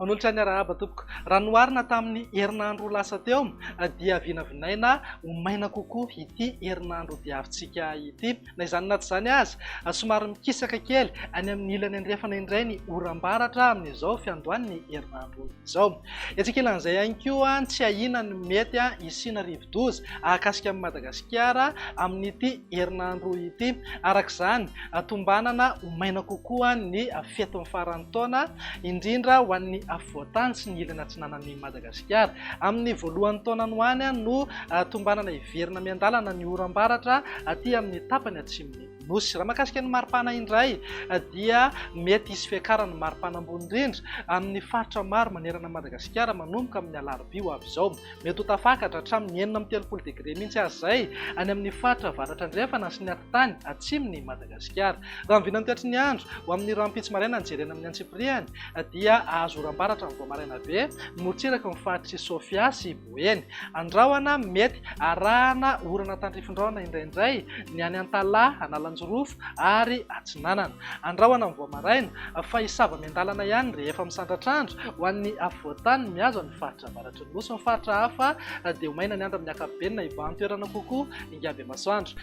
Manolotra ny arahaba tompoko. Raha noharina tamin'ny herinandro lasa teo dia vinavinaina omaina kokoa ity herinandro diavintsika ity. Na izany na tsy izany aza, somary mikisaka kely any amin'ny ilany andrefana indray ny oram-baratra amin'izao fiandohan'ny herinandro izao. Etsika ilan'izay ihany koa tsy ahina ny mety isina rivo-doza ahakasika amin'ny Madagasikara amin'ity herinandro ity. Arak'izany tombanana omaina kokoa ny fetin'ny faran'ny taona indrindra ho an'ny afovoantany sy ny ilany atsinanan'ny Madagasikara. Amin'ny voalohan'ny taona noany no tombanana iverina miandalana ny oram-baratra aty amin'ny tapany atsimon'ny nosy. Raha mahakasika ny maripana indray dia mety hisy fiakarany maripana ambony indrindra amin'ny faritra maro manerana Madagasikara manomboka amin'ny alarobia ho avy izao. Mety ho tafakatra hatramin'ny 40 degré mihitsy aza izay any amin'ny faritra avaratra andrefana sy ny antintany atsimon'ny Madagasikara. Raha mivinany toetry ny andro ho amin'ny rampitsy maraina ny jerena amin'ny antsipiriany dia azo oram-baratra ny voamaraina be motsiraka ny faritry Sofia sy Boeny. Andrahoana mety arahana orana tandrifin-drahona indraindray ny any Antalaha, Analanjorofo ary Atsinanana. Andrahoana ny voamaraina fa hisava miandalana ihany rehefa misandratr'andro ho an'ny afovoantany mihazo amin'ny faritra avaratra ny nosy. Ny faritra hafa dia omaina ny andro amin'ny ankapobeny na ivahan'ny toerana kokoa ingaby masoandro.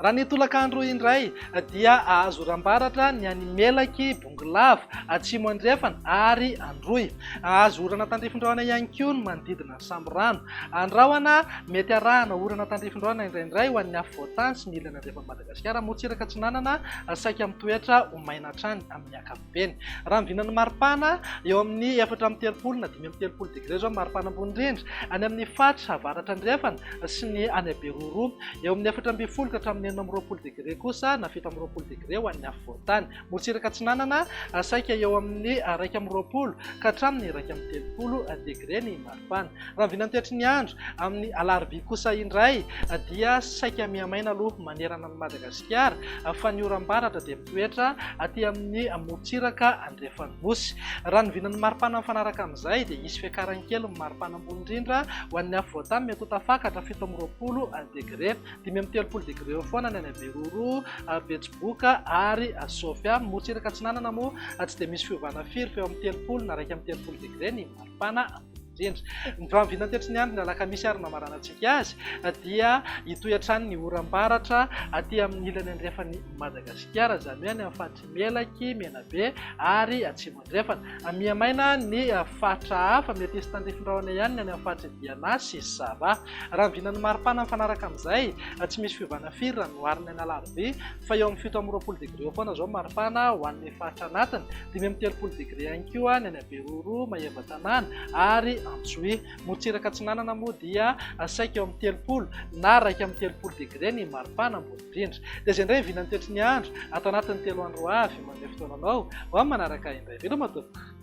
Raha ny tolakandro indray dia azo oram-baratra ny any Melaky, Bongolava, Atsimo andrefana ary Androy. Azo orana tandrifin-drahona ihany koa ny manodidina ny Samborano. Andrahoana mety arahana orana tandrifin-drahona indraindray ho an'ny afovoantany sy ny ilany andrefan'ny Madagasikara motsiraka Atsinanana saika amin'ny toetra omaina hatrany amin'ny ankapobeny. Raha mivinan'ny maripana eo amin'ny 4 na 5 degré zao maripana ambony indrindra any amin'ny faritra avaratra andrefana sy ny any Beroro. Eo amin'ny 12 ka hatramin'ny 20 degré kosa na 17 degré ho an'ny afovoantany. Motsiraka Atsinanana saika eo amin'ny 20 ka hatramin'ny 30 degré ny maripana. Raha mivinan'ny toetry ny andro amin'ny alarobia kosa indray dia saika miamaina aloha manerana ny Madagasikara fa ny oram-baratra dia mitoetra aty amin'ny motsiraka andrefanosy. Raha ny vinan'ny maripana mifanaraka amin'izay dia hisy fiakarany kely ny maripana ambony indrindra ho an'ny afovoantany mety ho tafakatra 17 degré, 30 degré eo foana ny any Beroro, Betsiboka ary Sofia. Motsiraka Atsinanana moa tsy dia misy fiovana firy fa eo amin'ny 30 na 30 degré ny maripana indrindra. Raha mivinany toetry ny andro ny alakamisy ary namaranantsika azy dia hitoetrany ny oram-baratra aty amin'ny ilany andrefan'ny Madagasikara, izany hoe any amin'ny faritra Melaky, Menabe ary Atsimo andrefana. Miamaina ny faritra hafa mety hisy tandrifin-drahona ihany ny any amin'ny faritra Diana sy Sava. Raha mivinan'ny maripana mifanaraka amin'izay tsy misy fiovana firy raha noharina ny alarobia fa eo amin'ny 17 degré eo foana izao maripana ho an'ny faritra anatiny, 30 degré ihany koa ny any Beroro, Mahevatanana ary Antsohi. Motsiraka Atsinanana moa dia saika eo amin'ny 30 na 30 degré ny maripana ambony indrindra. Dia izay indray mivinany toetry ny andro ato anatin'ny 3 andro avy mandeha fotoananao ho amin'ny manaraka indray. Veloma tompoko.